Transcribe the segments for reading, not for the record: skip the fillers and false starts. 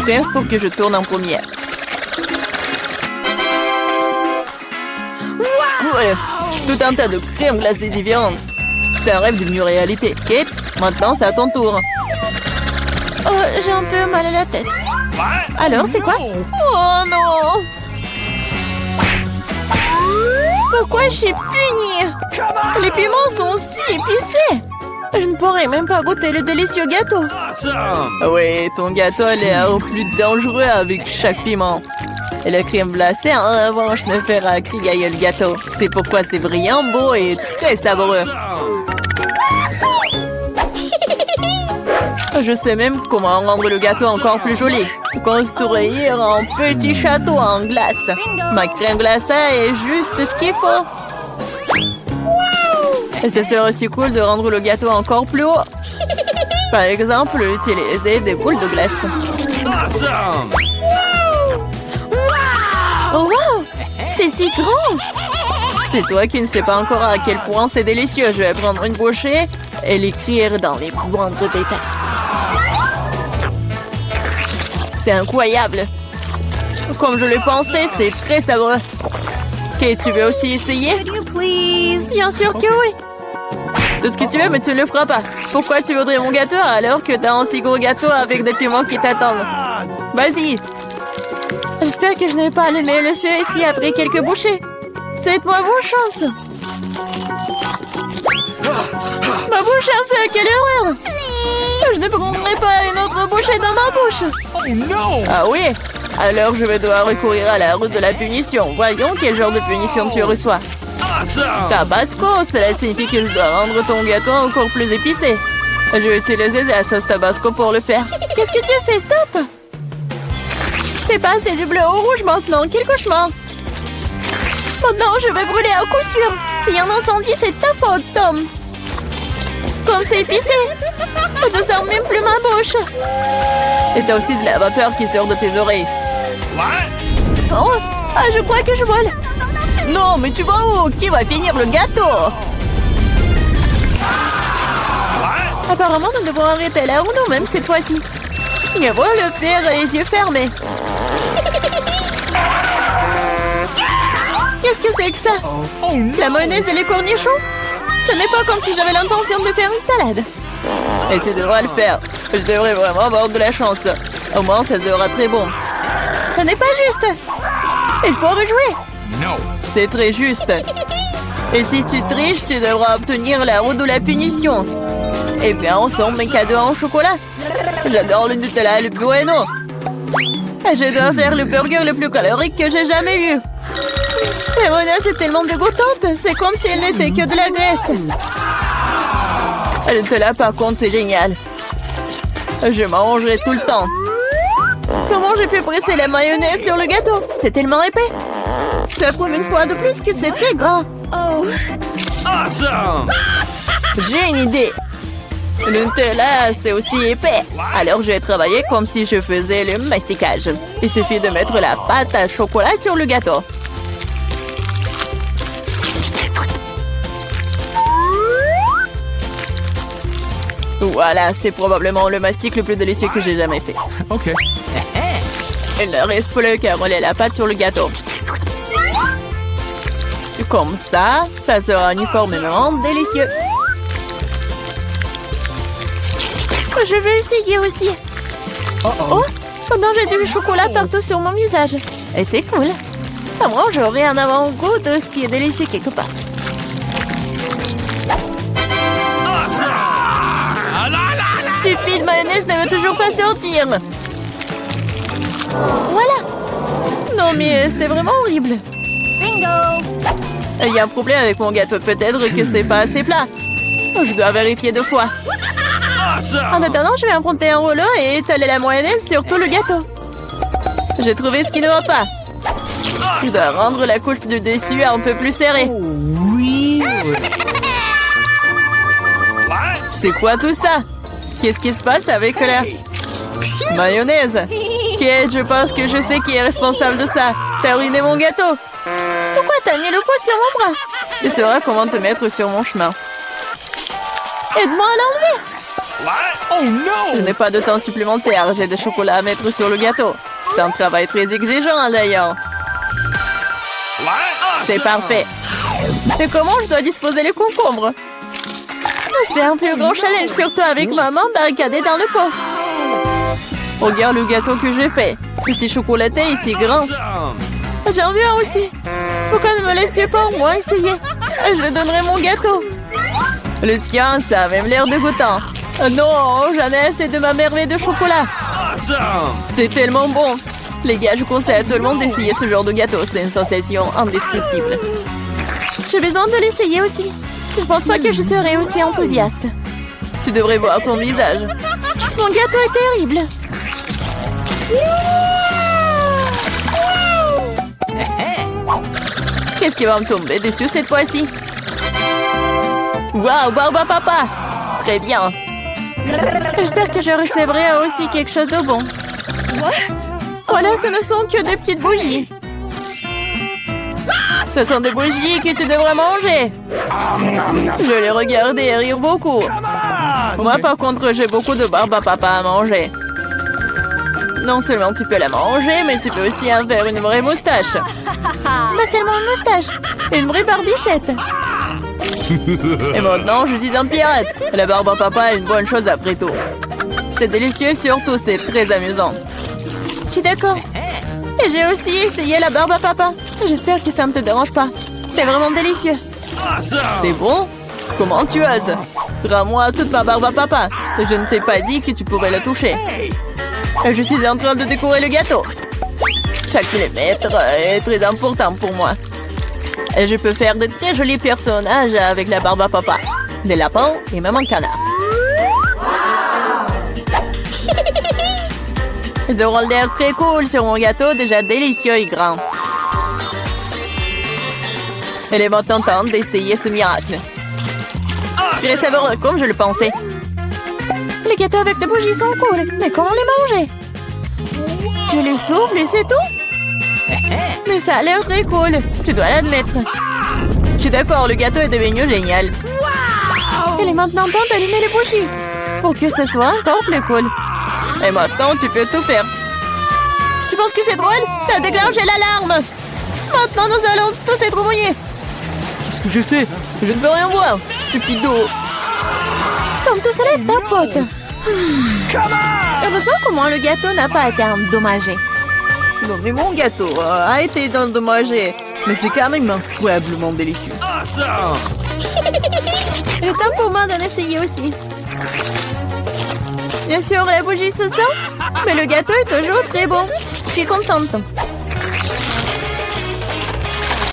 Presse pour que je tourne en premier. Voilà. Tout un tas de crèmes glacées différentes. C'est un rêve devenu réalité. Kate, maintenant c'est à ton tour. Oh, j'ai un peu mal à la tête. Alors, c'est quoi? Oh non! Pourquoi je suis punie? Les piments sont si épicés! Je ne pourrais même pas goûter le délicieux gâteau. Oui, ton gâteau a l'air plus dangereux avec chaque piment. Et la crème glacée, en revanche, ne fera crier le gâteau. C'est pourquoi c'est brillant, beau et très savoureux. Je sais même comment rendre le gâteau encore plus joli. Construire un petit château en glace. Ma crème glacée est juste ce qu'il faut. Et ce serait aussi cool de rendre le gâteau encore plus haut. Par exemple, utiliser des boules de glace. Oh wow! C'est si grand! C'est toi qui ne sais pas encore à quel point c'est délicieux. Je vais prendre une bouchée et l'écrire dans les moindres détails. C'est incroyable! Comme je le pensais, c'est très savoureux. Ok, tu veux aussi essayer? Bien sûr que oui! Tout ce que tu veux, mais tu ne le feras pas. Pourquoi tu voudrais mon gâteau alors que t'as un si gros gâteau avec des piments qui t'attendent? Vas-y! J'espère que je ne vais pas allumer le feu ici après quelques bouchées. Souhaite-moi bonne chance! Ma bouche a fait, quelle horreur! Je ne prendrai pas une autre bouchée dans ma bouche! Oh non! Ah oui? Alors je vais devoir recourir à la route de la punition. Voyons quel genre de punition tu reçois. Tabasco, cela signifie que je dois rendre ton gâteau encore plus épicé. Je vais utiliser la sauce Tabasco pour le faire. Qu'est-ce que tu fais? Stop! C'est passé du bleu au rouge maintenant. Quel cauchemar! Maintenant, je vais brûler à coup sûr. S'il y a un incendie, c'est ta faute, Tom. Comme c'est épicé. Je ne sens même plus ma bouche. Et t'as aussi de la vapeur qui sort de tes oreilles. Oh, ah, je crois que je vole. Non, mais tu vas où? Qui va finir le gâteau? Apparemment, nous devons arrêter la roue nous-mêmes cette fois-ci. Et voilà le faire les yeux fermés. Qu'est-ce que c'est que ça? La mayonnaise et les cornichons? Ce n'est pas comme si j'avais l'intention de faire une salade. Et tu devras le faire. Je devrais vraiment avoir de la chance. Au moins, ça sera très bon. Ce n'est pas juste. Il faut rejouer. Non. C'est très juste. Et si tu triches, tu devras obtenir la roue de la punition. Eh bien, ensemble, mes cadeaux en chocolat. J'adore le Nutella et le Bueno. Je dois faire le burger le plus calorique que j'ai jamais eu. La mayonnaise est tellement dégoûtante. C'est comme si elle n'était que de la graisse. Le Nutella, par contre, c'est génial. Je mangerai tout le temps. Comment j'ai pu presser la mayonnaise sur le gâteau? C'est tellement épais. Ça prouve une fois de plus que c'est très grand. Oh. Awesome! J'ai une idée. Le Nutella, c'est aussi épais. Alors, je vais travailler comme si je faisais le masticage. Il suffit de mettre la pâte à chocolat sur le gâteau. Voilà, c'est probablement le mastic le plus délicieux que j'ai jamais fait. OK. Il ne reste plus qu'à rouler la pâte sur le gâteau. Comme ça, ça sera uniformément délicieux. Je veux essayer aussi. Oh, pendant j'ai du chocolat partout sur mon visage. Et c'est cool. À moi, j'aurai un avant-goût de ce qui est délicieux quelque part. Stupide mayonnaise ne veut toujours pas sortir. Voilà. Non mais c'est vraiment horrible. Bingo. Il y a un problème avec mon gâteau. Peut-être que c'est pas assez plat. Je dois vérifier 2 fois. En attendant, je vais emprunter un rouleau et étaler la mayonnaise sur tout le gâteau. J'ai trouvé ce qui ne va pas. Je dois rendre la couche du dessus un peu plus serrée. Oui. C'est quoi tout ça? Qu'est-ce qui se passe avec la mayonnaise? Kate, je pense que je sais qui est responsable de ça. T'as ruiné mon gâteau. Pourquoi t'as mis le poids sur mon bras? Tu sauras comment te mettre sur mon chemin. Aide-moi à l'enlever. Oh Je no! n'ai pas de temps supplémentaire. J'ai des chocolats à mettre sur le gâteau. C'est un travail très exigeant, d'ailleurs. C'est parfait. Mais comment je dois disposer les concombres? C'est un plus grand challenge, surtout avec maman barricadée dans le pot. Regarde le gâteau que j'ai fait. C'est si chocolaté et si grand. J'en veux un aussi. Pourquoi ne me laisses-tu pas au moins essayer? Je donnerai mon gâteau. Le tien, ça a même l'air dégoûtant. Non, j'en ai assez de ma merveille de chocolat. C'est tellement bon. Les gars, je conseille à tout le monde d'essayer ce genre de gâteau. C'est une sensation indescriptible. J'ai besoin de l'essayer aussi. Je pense pas que je serai aussi enthousiaste. Tu devrais voir ton visage. Mon gâteau est terrible. Qu'est-ce qui va me tomber dessus cette fois-ci? Waouh, Barba Papa! Très bien. J'espère que je recevrai aussi quelque chose de bon. Voilà, ce ne sont que des petites bougies. Ce sont des bougies que tu devrais manger. Je les regardais et rire beaucoup. Moi, par contre, j'ai beaucoup de Barba Papa à manger. Non seulement tu peux la manger, mais tu peux aussi en faire une vraie moustache. Mais seulement une moustache. Une vraie barbichette. Et maintenant, je suis un pirate. La Barba Papa est une bonne chose après tout. C'est délicieux et surtout, c'est très amusant. Je suis d'accord. Et j'ai aussi essayé la Barba Papa. J'espère que ça ne te dérange pas. C'est vraiment délicieux. C'est bon? Comment tu oses? Rends-moi toute ma Barba Papa. Je ne t'ai pas dit que tu pourrais la toucher. Je suis en train de décorer le gâteau. Chaque millimètre est très important pour moi. Et je peux faire de très jolis personnages avec la Barba Papa. Des lapins et même un canard. Ils auront l'air très cool sur mon gâteau, déjà délicieux et grand. Il est maintenant temps d'essayer ce miracle. Très savoureux comme je le pensais. Les gâteaux avec des bougies sont cool, mais comment les manger? Je les souffle et c'est tout? Mais ça a l'air très cool, tu dois l'admettre. Je suis d'accord, le gâteau est devenu génial. Il est maintenant temps d'allumer les bougies, pour que ce soit encore plus cool. Et maintenant, tu peux tout faire. Tu penses que c'est drôle? T'as déclenché l'alarme. Maintenant, nous allons tous être mouillés. Qu'est-ce que j'ai fait? Je ne peux rien voir. Stupido. Comme tout cela est ta faute. Heureusement qu'au moins le gâteau n'a pas été endommagé. Non, mais mon gâteau a été endommagé. Mais c'est quand même incroyablement délicieux. Il est temps pour moi d'en essayer aussi. Bien sûr, la bougie se sent, mais le gâteau est toujours très bon. Je suis contente.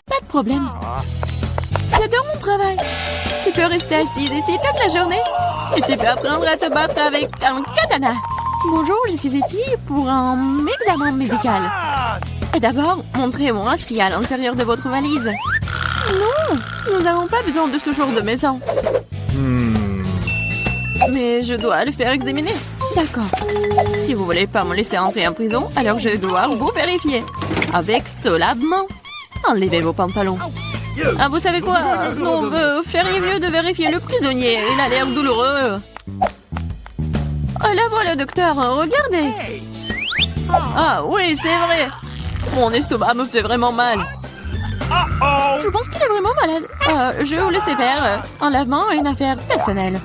Pas de problème. J'adore mon travail. Tu peux rester assise ici toute la journée et tu peux apprendre à te battre avec un katana. Bonjour, je suis ici pour un examen médical. Et d'abord, montrez-moi ce qu'il y a à l'intérieur de votre valise. Non, nous n'avons pas besoin de ce genre de maison. Mais je dois le faire examiner. D'accord. Si vous voulez pas me laisser entrer en prison, alors je dois vous vérifier. Avec ce lavement. Enlevez vos pantalons. Ah, vous savez quoi? Non, vous feriez mieux de vérifier le prisonnier. Il a l'air douloureux. Oh, là voilà, docteur. Regardez. Ah, oui, c'est vrai. Mon estomac me fait vraiment mal. Je pense qu'il est vraiment malade. Je vais vous laisser faire. Un lavement est une affaire personnelle.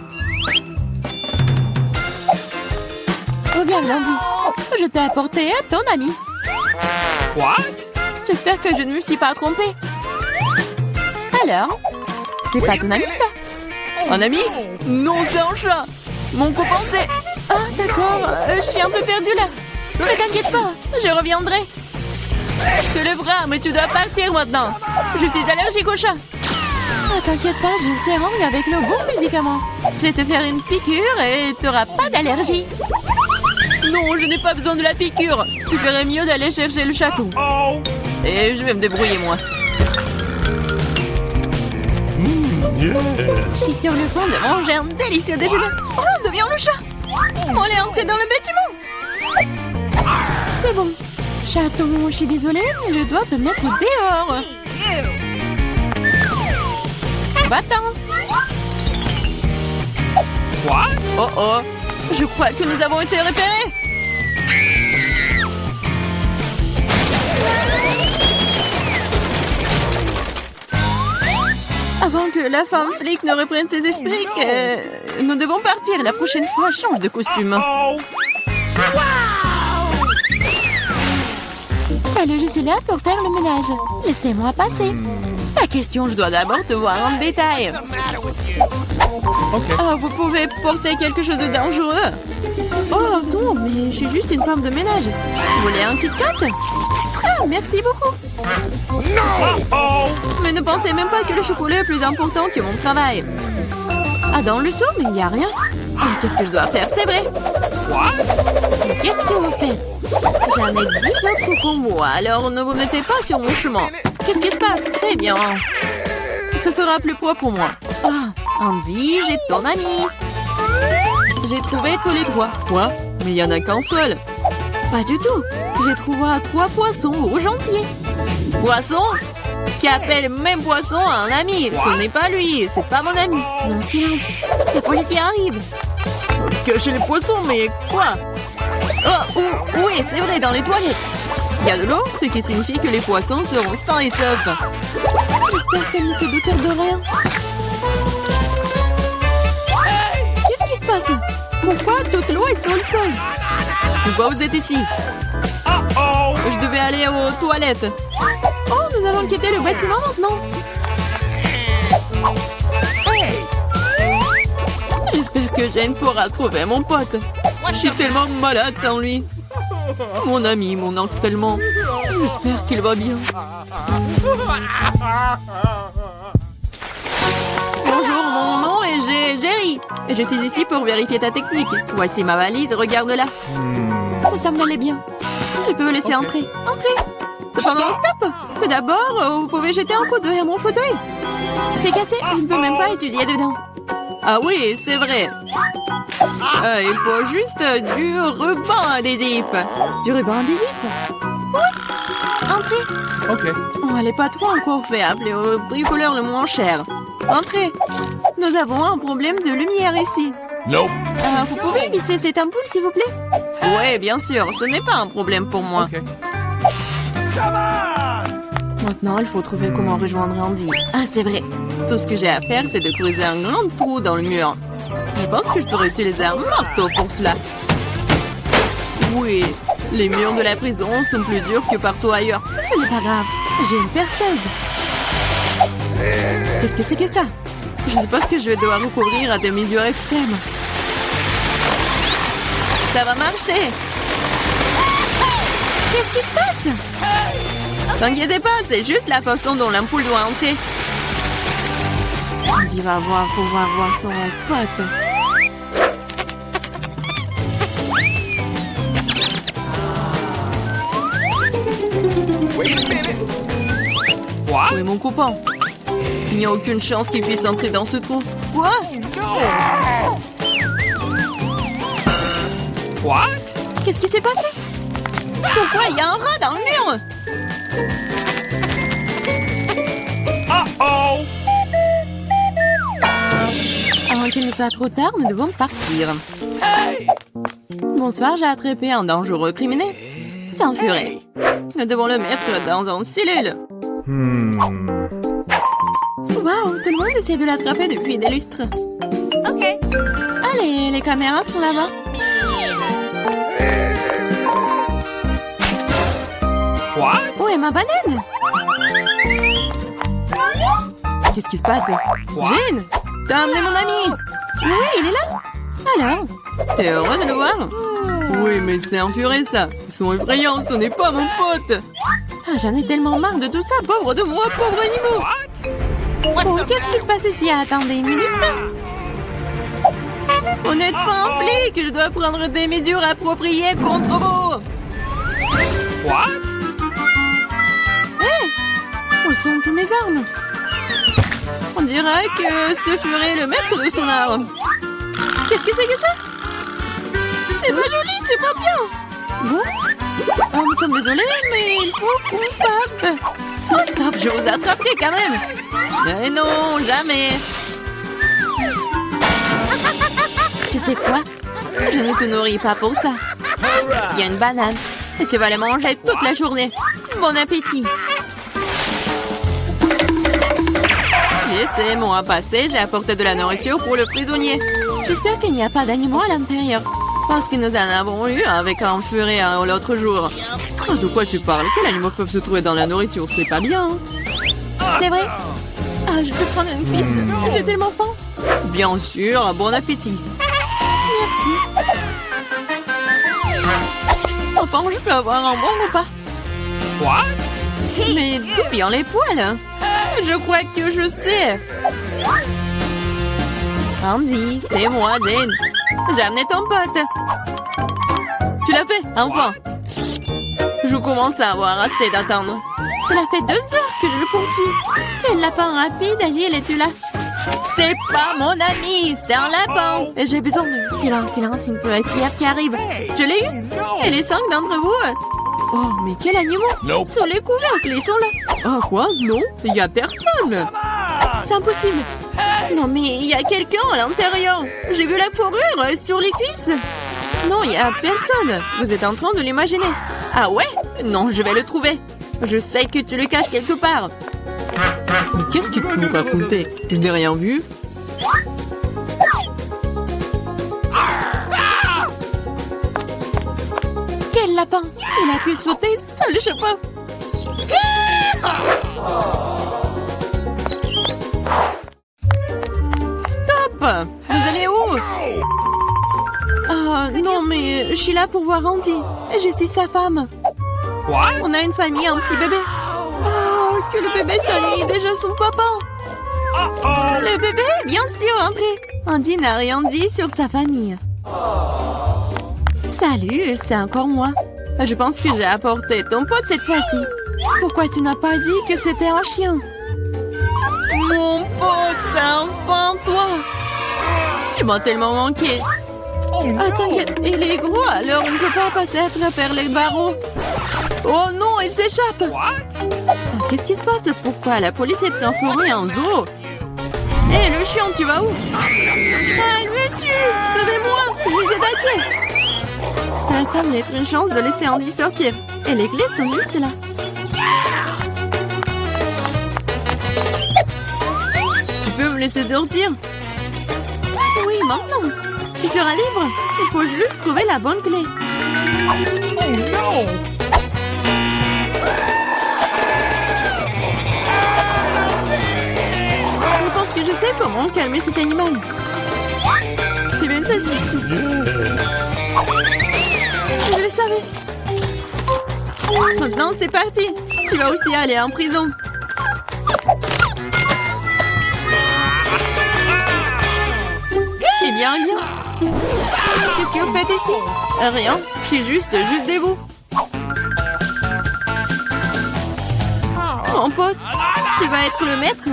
Regarde, Andy. Je t'ai apporté à ton ami. What? J'espère que je ne me suis pas trompée. Alors, c'est pas ton ami, ça? Un ami? Non, c'est un chat. Mon copain, c'est... Ah, d'accord. Je suis un peu perdue, là. Ne t'inquiète pas, je reviendrai. Je te le bras, mais tu dois partir maintenant. Je suis allergique au chat. Ah, t'inquiète pas, je serai avec le bon médicament. Je vais te faire une piqûre et tu n'auras pas d'allergie. Non, je n'ai pas besoin de la piqûre. Tu ferais mieux d'aller chercher le chaton. Et je vais me débrouiller, moi. Je suis sur le point de manger un délicieux déjeuner. Oh, deviens le chat. On est entré dans le bâtiment. C'est bon. Chaton, je suis désolée, mais je dois te mettre dehors. Va-t'en. What? Oh oh, je crois que nous avons été repérés. Avant que la femme flic ne reprenne ses esprits, nous devons partir. La prochaine fois, change de costume. Oh. Salut, je suis là pour faire le ménage. Laissez-moi passer. Pas question, je dois d'abord te voir en détail. Okay. Oh, vous pouvez porter quelque chose de dangereux. Oh non, mais je suis juste une femme de ménage. Vous voulez un Kit Kat? Ah, merci beaucoup. Oh. Mais ne pensez même pas que le chocolat est plus important que mon travail. Ah, dans le seau, mais il n'y a rien. Oh, qu'est-ce que je dois faire? C'est vrai. What? Qu'est-ce que vous faites? J'en ai 10 autres pour moi, alors ne vous mettez pas sur mon chemin. Qu'est-ce qui se passe? Très bien. Ce sera plus propre pour moi. Ah, Andy, j'ai ton ami. J'ai trouvé tous les trois. Quoi? Mais il n'y en a qu'un seul. Pas du tout. J'ai trouvé 3 poissons rouges entiers. Poisson? Qui appelle même poisson à un ami. Ce n'est pas lui, c'est pas mon ami. Non, silence. Les policiers arrivent. Cachez les poissons, mais quoi? Oh, oui, c'est vrai, dans les toilettes. Il y a de l'eau, ce qui signifie que les poissons seront sains et saufs. J'espère qu'elle ne se doute de rien. Qu'est-ce qui se passe? Pourquoi toute l'eau est sur le sol? Pourquoi vous êtes ici? Oh. Je devais aller aux toilettes. Oh, nous allons quitter le bâtiment maintenant. J'espère que Jane pourra trouver mon pote. Je suis tellement malade sans lui. Mon ami, mon oncle tellement. J'espère qu'il va bien. Bonjour, mon nom est Jerry. Et je suis ici pour vérifier ta technique. Voici ma valise, regarde-la. Ça semble aller bien. Je peux vous laisser entrer. Entrez. Cependant, stop. Tout d'abord, vous pouvez jeter un coup d'œil à mon fauteuil. C'est cassé, je ne peux même pas étudier dedans. Ah oui, c'est vrai. Il faut juste du ruban adhésif. Du ruban adhésif? Oui. Entrez. Okay. Oh, elle n'est pas trop encore fait. Appelez au bricoleur le moins cher. Entrez. Nous avons un problème de lumière ici. Nope. Vous pouvez visser cette ampoule, s'il vous plaît? Oui, bien sûr. Ce n'est pas un problème pour moi. Okay. Maintenant, il faut trouver comment rejoindre Andy. Ah, c'est vrai. Tout ce que j'ai à faire, c'est de creuser un grand trou dans le mur. Je pense que je pourrais utiliser un marteau pour cela. Oui, les murs de la prison sont plus durs que partout ailleurs. Ce n'est pas grave. J'ai une perceuse. Qu'est-ce que c'est que ça? Je suppose que je vais devoir recourir à des mesures extrêmes. Ça va marcher. Qu'est-ce qui se passe? T'inquiétez pas, c'est juste la façon dont l'ampoule doit entrer. Andy va pouvoir voir son pote. What? Où est mon copain? Il n'y a aucune chance qu'il puisse entrer dans ce trou. Quoi? What? Qu'est-ce qui s'est passé? Pourquoi il y a un rat dans le mur? Oh. Avant qu'il ne soit trop tard, nous devons partir. Bonsoir, j'ai attrapé un dangereux criminel. S'enfuir. Nous devons le mettre dans une cellule. Waouh, tout le monde essaie de l'attraper depuis des lustres. Ok. Allez, les caméras sont là-bas. What? Où est ma banane? Qu'est-ce qui se passe? Jane, t'as amené mon ami? Oui, il est là. Alors, t'es heureux de le voir? Oui, mais c'est un furet, ça. Ils sont effrayants, ce n'est pas mon pote. Ah, j'en ai tellement marre de tout ça, pauvre de moi, pauvre animal. Oh, qu'est-ce qui se passe ici? Attendez une minute. On n'est pas un flic, je dois prendre des mesures appropriées contre vous. What? Où sont toutes mes armes? On dirait que ce furet est le maître de son arme. Qu'est-ce que c'est que ça? C'est pas joli, c'est pas bien. Bon. Oh, nous sommes désolés, mais il faut coupable. Oh, stop, je vous attraperai quand même. Mais non, jamais. Tu sais quoi? Je ne te nourris pas pour ça. S'il y a une banane, tu vas la manger toute la journée. Bon appétit! Laissez-moi passer, j'ai apporté de la nourriture pour le prisonnier. J'espère qu'il n'y a pas d'animaux à l'intérieur. Parce que nous en avons eu avec un furet l'autre jour. Oh, de quoi tu parles? Quels animaux peuvent se trouver dans la nourriture? C'est pas bien. C'est vrai? Ah, je peux prendre une piste. J'ai tellement faim. Bien sûr, bon appétit. Merci. Enfin, je peux avoir un bon repas. What? Mais d'où viennent les poils? Je crois que je sais. Andy, c'est moi, Jane. J'ai amené ton pote. Tu l'as fait, enfin. Je commence à avoir assez d'attendre. Cela fait 2 heures que je le poursuis. Quel lapin rapide, agile, es-tu là? C'est pas mon ami, c'est un lapin. Et j'ai besoin de... Silence, une policière qui arrive. Je l'ai eu. Et les 5 d'entre vous... Oh, mais quel animal! Nope. Sur les couvercles, ils sont là. Oh, quoi? Non, il n'y a personne. C'est impossible. Non, mais il y a quelqu'un à l'intérieur. J'ai vu la fourrure sur les cuisses. Non, il n'y a personne. Vous êtes en train de l'imaginer. Ah ouais? Non, je vais le trouver. Je sais que tu le caches quelque part. Mais qu'est-ce que tu nous racontais? Je n'ai rien vu. Quel lapin! Il a pu sauter sur le chapeau. Stop! Vous allez où? Oh non, mais je suis là pour voir Andy. Je suis sa femme. What? On a une famille, un petit bébé. Oh, que le bébé s'ennuie déjà son papa. Uh-oh. Le bébé, bien sûr, André. Andy n'a rien dit sur sa famille. Salut, c'est encore moi. Je pense que j'ai apporté ton pote cette fois-ci. Pourquoi tu n'as pas dit que c'était un chien? Mon pote, c'est enfin toi. Tu m'as tellement manqué. Ah, t'inquiète, il est gros, alors on ne peut pas passer à travers les barreaux. Oh non, il s'échappe. What? Oh, qu'est-ce qui se passe? Pourquoi la police est transformée en zoo? Hé, le chien, tu vas où? Ah, il me tue! Sauvez-moi! Je vous ai attaqué! Ça semble être une chance de laisser Andy sortir. Et les clés sont juste là. Tu peux me laisser sortir? Oui, maintenant. Tu seras libre. Il faut juste trouver la bonne clé. Oh non! Je pense que je sais comment calmer cet animal. Tu veux une saucisse? Je le savais. Maintenant, c'est parti. Tu vas aussi aller en prison. Eh bien, qu'est-ce que vous faites ici? Rien. Je suis juste debout. Mon pote, tu vas être le maître?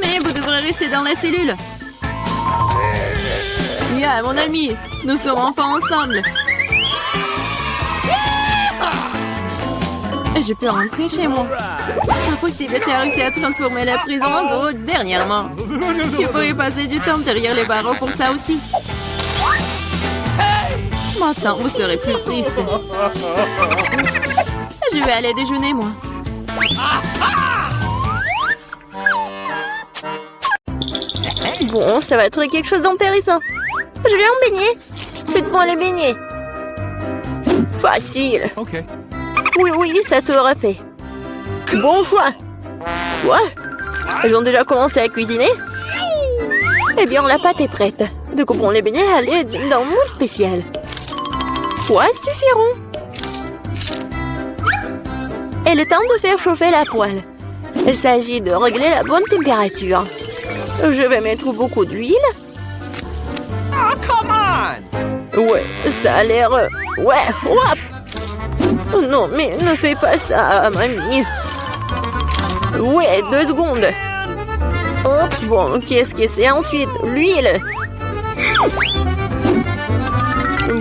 Mais vous devrez rester dans la cellule. Yeah, mon ami, nous sommes enfin ensemble. Je peux rentrer chez moi. Impossible, tu as réussi à transformer la prison en zoo dernièrement. Tu pourrais passer du temps derrière les barreaux pour ça aussi. Maintenant, vous serez plus triste. Je vais aller déjeuner, moi. Bon, ça va être quelque chose d'intéressant. Je vais en baigner. Faites-moi les beignets. Facile. OK. Oui, ça sera fait. Bon choix. Quoi? Ils ont déjà commencé à cuisiner? Eh bien, la pâte est prête. Découpons les beignets à l'aide d'un moule spécial. Quoi suffiront? Il est temps de faire chauffer la poêle. Il s'agit de régler la bonne température. Je vais mettre beaucoup d'huile. Oh, come on! Ouais, ça a l'air... Ouais, hop! Oh non, mais ne fais pas ça, mamie. Ouais, 2 secondes. Oups, bon, qu'est-ce que c'est ensuite? L'huile.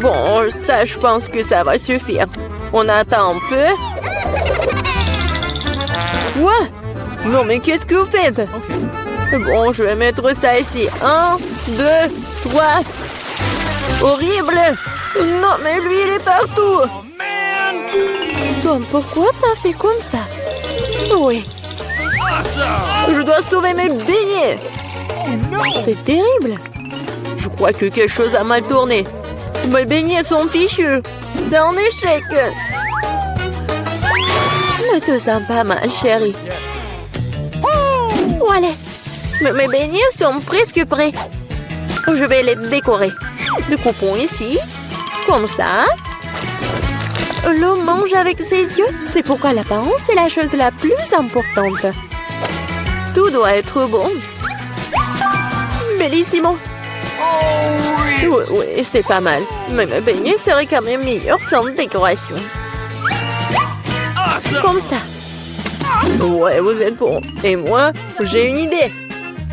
Bon, ça, je pense que ça va suffire. On attend un peu. Quoi? Non, mais qu'est-ce que vous faites? OK. Bon, je vais mettre ça ici. 1, 2, Quoi? Horrible! Non, mais lui, il est partout! Oh, man! Tom, pourquoi t'as fait comme ça? Oui, Awesome! je dois sauver mes beignets! Oh, no! C'est terrible! Je crois que quelque chose a mal tourné. Mes beignets sont fichus! C'est un échec! Ne te sens pas mal, chérie. Oh, allez! Mes beignets sont presque prêts. Je vais les décorer. Découpons ici, comme ça. L'homme mange avec ses yeux. C'est pourquoi l'apparence est la chose la plus importante. Tout doit être bon. Bellissimo. Oh, Oui, c'est pas mal. Mais mes beignets seraient quand même meilleurs sans décoration. awesome! Comme ça. Ouais, vous êtes bon. Et moi, j'ai une idée.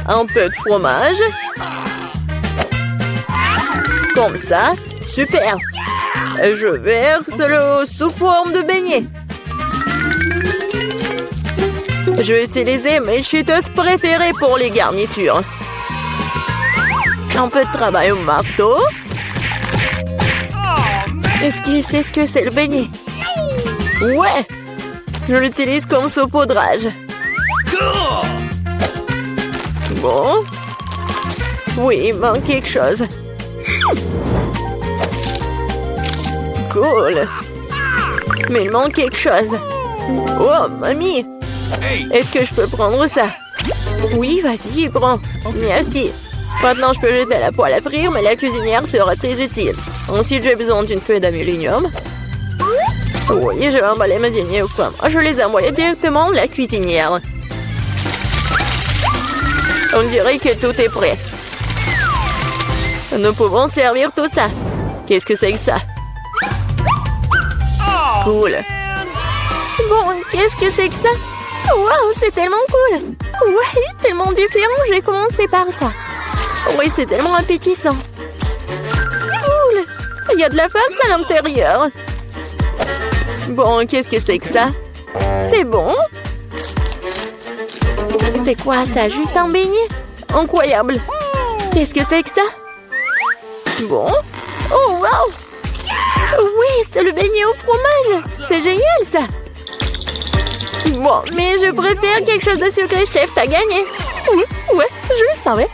Un peu de fromage. Comme ça. Super. Je verse-le sous forme de beignet. Je vais utiliser mes cheetos préférées pour les garnitures. Un peu de travail au marteau. Oh, man! Est-ce qu'il sait ce que c'est le beignet? Ouais. Je l'utilise comme saupoudrage. Cool! Bon. Oui, il manque quelque chose. Cool. Mais il manque quelque chose. Oh, mamie. Hey! Est-ce que je peux prendre ça? Oui, vas-y, prends. Merci. Maintenant, je peux jeter la poêle à frire, mais la cuisinière sera très utile. Ensuite, j'ai besoin d'une feuille d'aluminium. Oui, je vais emballer mes beignets au fromage. Je les ai envoyés directement de la cuisinière. On dirait que tout est prêt. Nous pouvons servir tout ça. Qu'est-ce que c'est que ça? Oh, Cool. man! Bon, qu'est-ce que c'est que ça? Waouh, c'est tellement cool. Ouais, tellement différent, j'ai commencé par ça. Oui, c'est tellement appétissant. Cool. Il y a de la farce à l'intérieur. Bon, qu'est-ce que c'est que ça? C'est bon? C'est quoi ça? Juste un beignet? Incroyable. Qu'est-ce que c'est que ça? Bon. Oh, wow. Oui, c'est le beignet au fromage. C'est génial, ça. Bon, mais je préfère quelque chose de sucré, chef. T'as gagné. Oui, ouais, je le savais.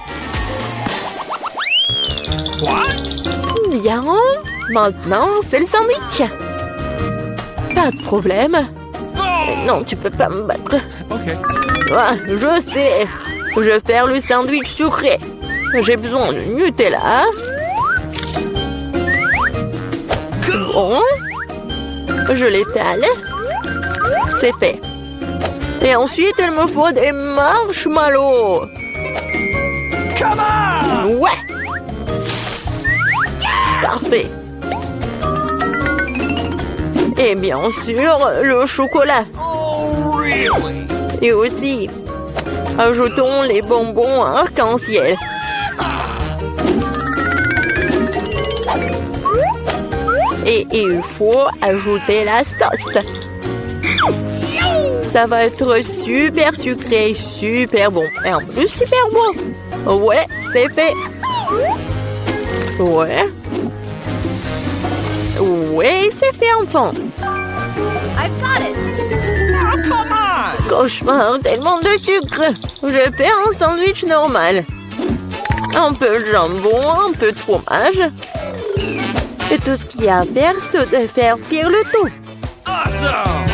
What? Bien. Maintenant, c'est le sandwich. Pas de problème. Oh! Non, tu peux pas me battre. Okay. Ah, je sais. Je vais faire le sandwich sucré. J'ai besoin de Nutella. Bon. Je l'étale. C'est fait. Et ensuite, il me faut des marshmallows. Come on! Ouais. Parfait. Et bien sûr, le chocolat. Oh, really? Et aussi, ajoutons les bonbons arc-en-ciel. Et il faut ajouter la sauce. Ça va être super sucré, super bon. Et en plus, super bon. Ouais, c'est fait. Ouais. Ouais, c'est fait, enfant. Oh, come on! Cauchemar, tellement de sucre. Je vais faire un sandwich normal. Un peu de jambon, un peu de fromage. Et tout ce qu'il y a à faire, c'est de faire cuire le tout. Awesome!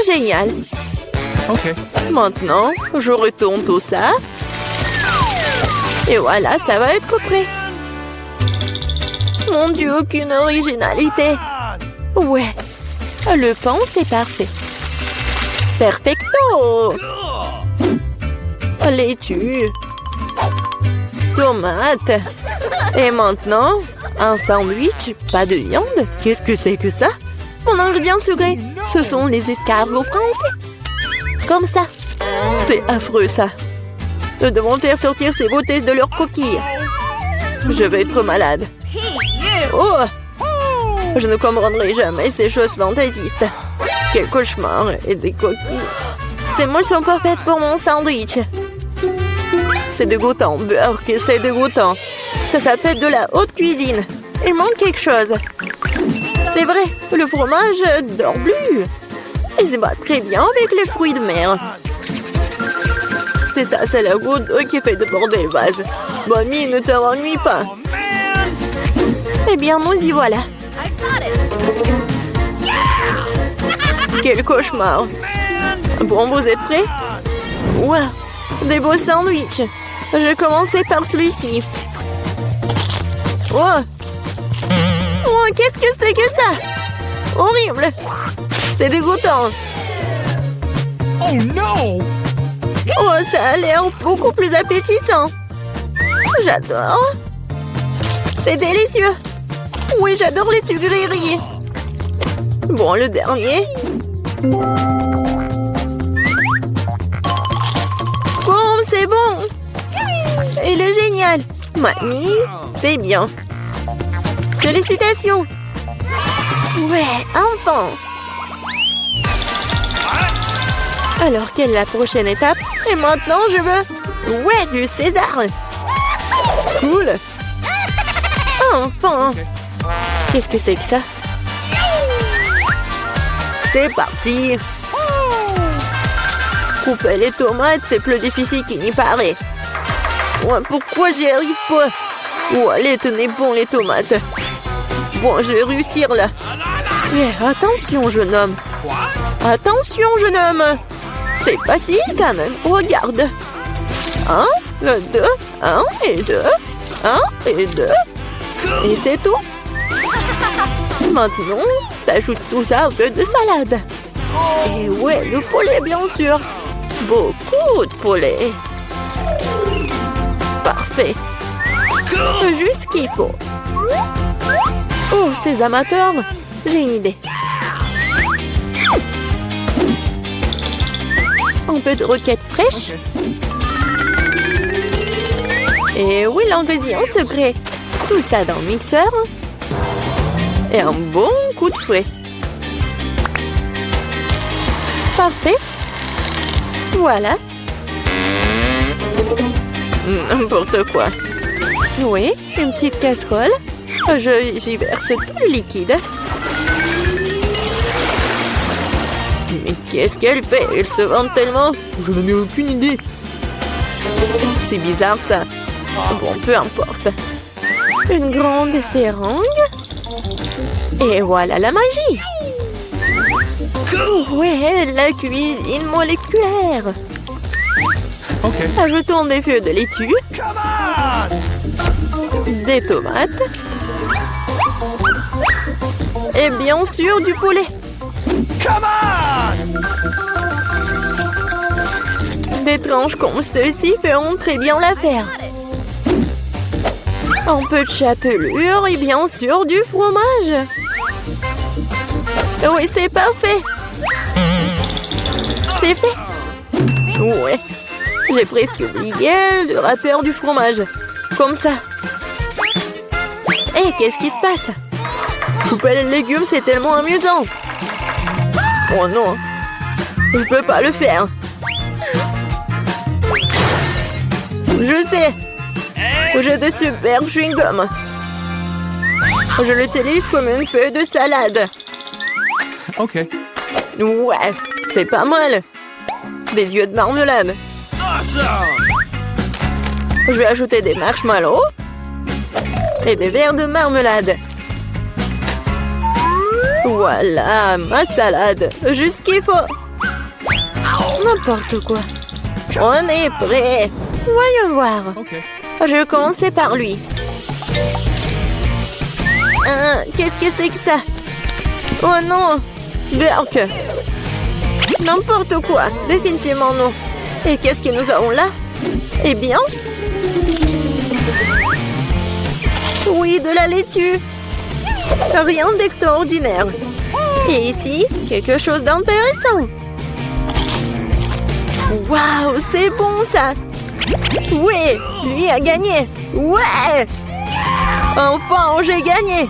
Génial. Okay. Maintenant, je retourne tout ça. Et voilà, ça va être prêt. Mon Dieu, aucune originalité. Ouais, le pain, c'est parfait. Perfecto. Cool! Laitue. Tomate. Et maintenant, un sandwich, pas de viande. Qu'est-ce que c'est que ça? Mon ingrédient secret, ce sont les escargots français. Comme ça. C'est affreux, ça. Nous devons faire sortir ces beautés de leurs coquilles. Je vais être malade. Oh! Je ne comprendrai jamais ces choses fantaisistes. Quel cauchemar et des coquilles. Ces moules sont pas faites pour mon sandwich. C'est dégoûtant, Burke, c'est dégoûtant. Ça s'appelle de la haute cuisine. Il manque quelque chose. C'est vrai, le fromage dort plus. Il se bat très bien avec les fruits de mer. C'est ça, c'est la goutte d'eau qui fait déborder le vase. Bonnie, ne te ennuie pas. Eh bien, nous y voilà. Quel cauchemar. Bon, vous êtes prêts? Wow, des beaux sandwichs. Je vais commencer par celui-ci. Oh, oh, qu'est-ce que c'est que ça? Horrible. C'est dégoûtant. Oh non! Oh, ça a l'air beaucoup plus appétissant. J'adore. C'est délicieux. Oui, j'adore les sucreries. Bon, le dernier. Oh, c'est bon. Il est génial. Mamie, c'est bien. Félicitations. Ouais, enfin. Alors, quelle est la prochaine étape? Et maintenant, je veux... Ouais, du César. Cool. Enfin. Qu'est-ce que c'est que ça? C'est parti. Couper les tomates, c'est plus difficile qu'il n'y paraît. Ouais, pourquoi j'y arrive pas? Oh, allez, tenez bon les tomates. Bon, je vais réussir là. Mais attention, jeune homme. Attention, jeune homme. C'est facile quand même. Regarde. 1, 2, 1 et 2. 1 et 2. Et c'est tout. Maintenant, t'ajoutes tout ça au peu de salade. Et ouais, le poulet, bien sûr. Beaucoup de poulet. Parfait. Juste ce qu'il faut. Oh, ces amateurs, j'ai une idée. Un peu de roquette fraîche. Et oui, l'ingrédient secret. Tout ça dans le mixeur. Et un bon coup de fouet. Parfait. Voilà. N'importe quoi. Oui, une petite casserole. J'y verse tout le liquide. Mais qu'est-ce qu'elle fait? Elle se vante tellement. Je n'en ai aucune idée. C'est bizarre ça. Bon, peu importe. Une grande seringue. Et voilà la magie. Ouais, la cuisine moléculaire. Okay. Ajoutons des feuilles de laitue. Des tomates. Et bien sûr du poulet. Des tranches comme ceci feront très bien l'affaire. Un peu de chapelure et bien sûr du fromage. Oui, c'est parfait. C'est fait. Ouais. J'ai presque oublié le râpeur du fromage. Comme ça. Hé, qu'est-ce qui se passe? Couper les légumes, c'est tellement amusant. Oh non. Je peux pas le faire. Je sais. J'ai de super chewing-gum. Je l'utilise comme une feuille de salade. Ok. Ouais, c'est pas mal. Des yeux de marmelade. Je vais ajouter des marshmallows et des verres de marmelade. Voilà, ma salade. Juste ce qu'il faut. N'importe quoi. On est prêt. Voyons voir. Okay. Je vais commencer par lui. Qu'est-ce que c'est que ça? Oh non, Burke. N'importe quoi, définitivement non. Et qu'est-ce que nous avons là? Eh bien... Oui, de la laitue. Rien d'extraordinaire. Et ici, quelque chose d'intéressant. Waouh, c'est bon ça. Oui, lui a gagné. Ouais. Enfin, j'ai gagné.